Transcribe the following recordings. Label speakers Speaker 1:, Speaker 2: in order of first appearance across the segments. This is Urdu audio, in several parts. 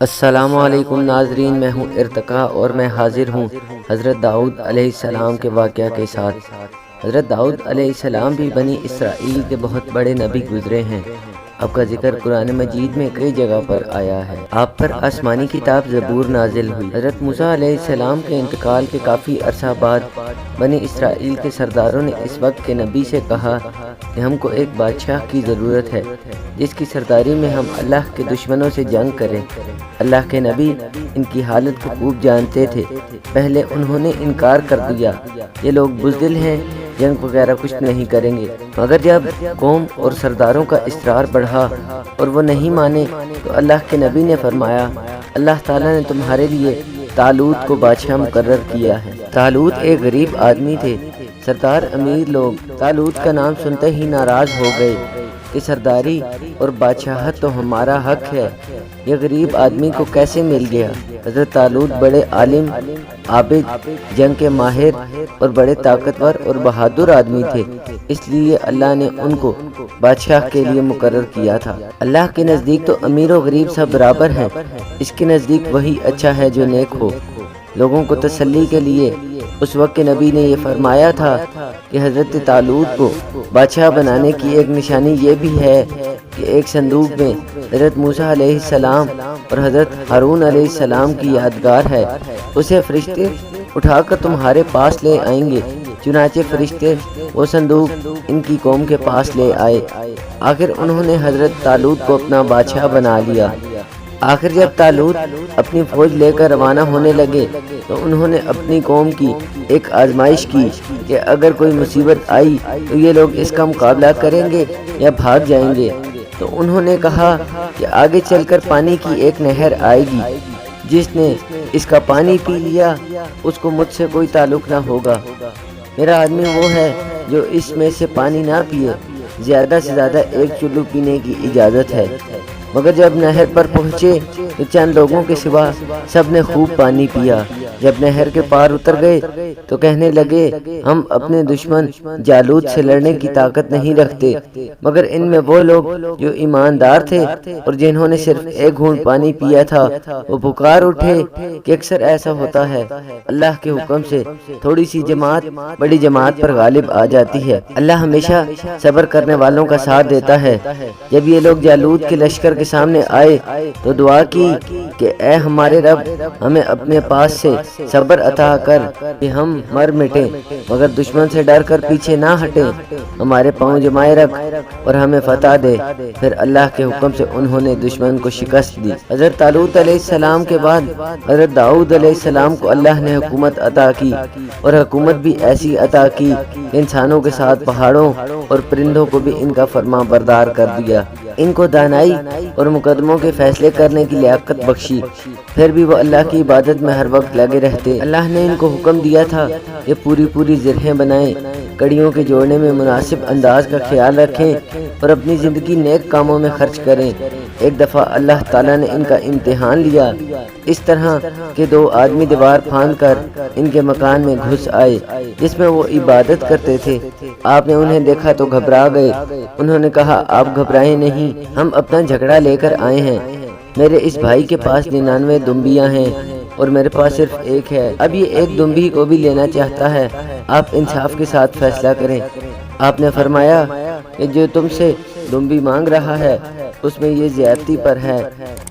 Speaker 1: السلام علیکم ناظرین، میں ہوں ارتقا اور میں حاضر ہوں حضرت داؤد علیہ السلام کے واقعہ کے ساتھ۔ حضرت داؤد علیہ السلام بھی بنی اسرائیل کے بہت بڑے نبی گزرے ہیں۔ آپ کا ذکر قرآن مجید میں کئی جگہ پر آیا ہے۔ آپ پر آسمانی کتاب زبور نازل ہوئی۔ حضرت موسیٰ علیہ السلام کے انتقال کے کافی عرصہ بعد بنی اسرائیل کے سرداروں نے اس وقت کے نبی سے کہا کہ ہم کو ایک بادشاہ کی ضرورت ہے جس کی سرداری میں ہم اللہ کے دشمنوں سے جنگ کریں۔ اللہ کے نبی ان کی حالت کو خوب جانتے تھے۔ پہلے انہوں نے انکار کر دیا، یہ لوگ بزدل ہیں، جنگ وغیرہ کچھ نہیں کریں گے۔ مگر جب قوم اور سرداروں کا اصرار بڑھا اور وہ نہیں مانے تو اللہ کے نبی نے فرمایا، اللہ تعالیٰ نے تمہارے لیے طالوت کو بادشاہ مقرر کیا ہے۔ طالوت ایک غریب آدمی تھے۔ سردار امیر لوگ طالوت کا نام سنتے ہی ناراض ہو گئے کہ سرداری اور بادشاہت تو ہمارا حق ہے، یہ غریب آدمی کو کیسے مل گیا؟ حضرت طالوت بڑے عالم، عابد، جنگ کے ماہر اور بڑے طاقتور اور بہادر آدمی تھے، اس لیے اللہ نے ان کو بادشاہ کے لیے مقرر کیا تھا۔ اللہ کے نزدیک تو امیر و غریب سب برابر ہیں، اس کے نزدیک وہی اچھا ہے جو نیک ہو۔ لوگوں کو تسلی کے لیے اس وقت کے نبی نے یہ فرمایا تھا کہ حضرت طالوت کو بادشاہ بنانے کی ایک نشانی یہ بھی ہے کہ ایک صندوق میں حضرت موسیٰ علیہ السلام اور حضرت ہارون علیہ السلام کی یادگار ہے، اسے فرشتے اٹھا کر تمہارے پاس لے آئیں گے۔ چنانچہ فرشتے وہ صندوق ان کی قوم کے پاس لے آئے۔ آخر انہوں نے حضرت طالوت کو اپنا بادشاہ بنا لیا۔ آخر جب طالوت اپنی فوج لے کر روانہ ہونے لگے تو انہوں نے اپنی قوم کی ایک آزمائش کی کہ اگر کوئی مصیبت آئی تو یہ لوگ اس کا مقابلہ کریں گے یا بھاگ جائیں گے۔ تو انہوں نے کہا کہ آگے چل کر پانی کی ایک نہر آئے گی، جس نے اس کا پانی پی لیا اس کو مجھ سے کوئی تعلق نہ ہوگا۔ میرا آدمی وہ ہے جو اس میں سے پانی نہ پیے، زیادہ سے زیادہ ایک چلو پینے کی اجازت ہے۔ مگر جب نہر پر پہنچے تو چند لوگوں کے سوا سب نے خوب پانی پیا۔ جب نہر کے پار اتر گئے تو کہنے لگے، ہم اپنے دشمن جالوت سے لڑنے کی طاقت نہیں رکھتے۔ مگر ان میں وہ لوگ جو ایماندار تھے اور جنہوں نے صرف ایک گھونٹ پانی پیا تھا وہ پکار اٹھے کہ اکثر ایسا ہوتا ہے، اللہ کے حکم سے تھوڑی سی جماعت بڑی جماعت پر غالب آ جاتی ہے۔ اللہ ہمیشہ صبر کرنے والوں کا ساتھ دیتا ہے۔ جب یہ لوگ جالوت کے لشکر کے سامنے آئے تو دعا کی کہ اے ہمارے رب، ہمیں اپنے پاس سے صبر عطا کر کہ ہم مر مٹیں، مگر دشمن سے ڈر کر پیچھے نہ ہٹیں، ہمارے پاؤں جمائے رکھ اور ہمیں فتح دے۔ پھر اللہ کے حکم سے انہوں نے دشمن کو شکست دی۔ حضرت طالوت علیہ السلام کے بعد حضرت داؤد علیہ السلام کو اللہ نے حکومت عطا کی، اور حکومت بھی ایسی عطا کی کہ انسانوں کے ساتھ پہاڑوں اور پرندوں کو بھی ان کا فرما بردار کر دیا۔ ان کو دانائی اور مقدموں کے فیصلے کرنے کی لیاقت بخشی، پھر بھی وہ اللہ کی عبادت میں ہر وقت لگے رہتے۔ اللہ نے ان کو حکم دیا تھا کہ پوری زرہیں بنائیں، کڑیوں کے جوڑنے میں مناسب انداز کا خیال رکھیں اور اپنی زندگی نیک کاموں میں خرچ کریں۔ ایک دفعہ اللہ تعالیٰ نے ان کا امتحان لیا، اس طرح کہ دو آدمی دیوار پھاند کر ان کے مکان میں گھس آئے جس میں وہ عبادت کرتے تھے۔ آپ نے انہیں دیکھا تو گھبرا گئے۔ انہوں نے کہا، آپ گھبرائیں نہیں، ہم اپنا جھگڑا لے کر آئے ہیں۔ میرے اس بھائی کے پاس 99 دمبیاں ہیں اور میرے پاس صرف ایک ہے، اب یہ ایک دمبی کو بھی لینا چاہتا ہے، آپ انصاف کے ساتھ فیصلہ کریں۔ آپ نے فرمایا کہ جو تم سے دمبی مانگ رہا ہے اس میں یہ زیادتی پر ہے،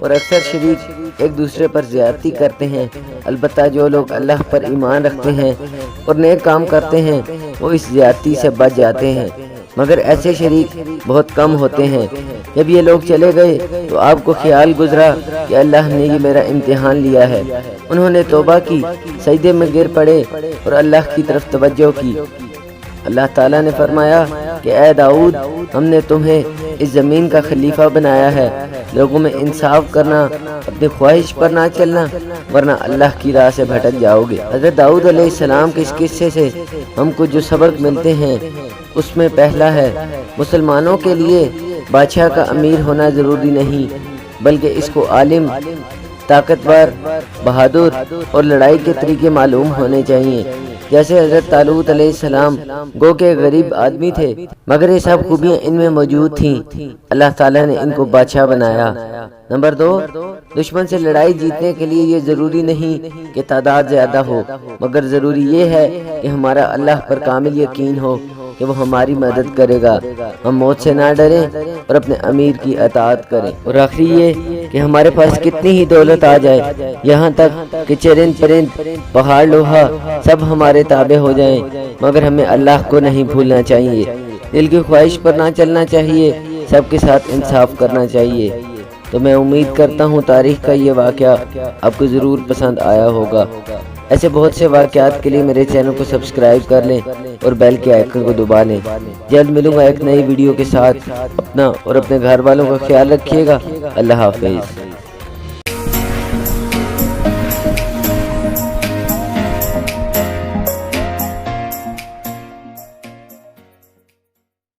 Speaker 1: اور اکثر شریک ایک دوسرے پر زیادتی کرتے ہیں، البتہ جو لوگ اللہ پر ایمان رکھتے ہیں اور نیک کام کرتے ہیں وہ اس زیادتی سے بچ جاتے ہیں، مگر ایسے شریک بہت کم ہوتے ہیں۔ جب یہ لوگ چلے گئے تو آپ کو خیال گزرا کہ اللہ نے یہ میرا امتحان لیا ہے۔ انہوں نے توبہ کی، سجدے میں گر پڑے اور اللہ کی طرف توجہ کی۔ اللہ تعالیٰ نے فرمایا کہ اے داؤد، ہم نے تمہیں اس زمین کا خلیفہ بنایا ہے، لوگوں میں انصاف کرنا، اپنی خواہش پر نہ چلنا، ورنہ اللہ کی راہ سے بھٹک جاؤ گے۔ حضرت داؤد علیہ السلام کے اس قصے سے ہم کو جو سبق ملتے ہیں اس میں پہلا ہے، مسلمانوں کے لیے بادشاہ کا امیر ہونا ضروری نہیں، بلکہ اس کو عالم، طاقتور، بہادر اور لڑائی کے طریقے معلوم ہونے چاہیے۔ جیسے حضرت طالوت علیہ السلام گو کے غریب آدمی تھے، مگر یہ سب خوبیاں ان میں موجود تھیں۔ اللہ تعالیٰ نے ان کو بادشاہ بنایا۔ نمبر 2، دشمن سے لڑائی جیتنے کے لیے یہ ضروری نہیں کہ تعداد زیادہ ہو، مگر ضروری یہ ہے کہ ہمارا اللہ پر کامل یقین ہو کہ وہ ہماری مدد کرے گا، ہم موت سے نہ ڈریں اور اپنے امیر کی اطاعت کریں۔ اور آخری یہ کہ ہمارے پاس کتنی ہی دولت آ جائے، یہاں تک کہ چرند پرند پہاڑ لوہا سب ہمارے تابع ہو جائیں، مگر ہمیں اللہ کو نہیں بھولنا چاہیے، دل کی خواہش پر نہ چلنا چاہیے، سب کے ساتھ انصاف کرنا چاہیے۔ تو میں امید کرتا ہوں تاریخ کا یہ واقعہ آپ کو ضرور پسند آیا ہوگا۔ ایسے بہت سے واقعات کے لیے میرے چینل کو سبسکرائب کر لیں اور بیل کے آئیکن کو دبا لیں۔ جلد ملوں گا ایک نئی ویڈیو کے ساتھ۔ اپنا اور اپنے گھر والوں کا خیال رکھیے گا۔ اللہ حافظ۔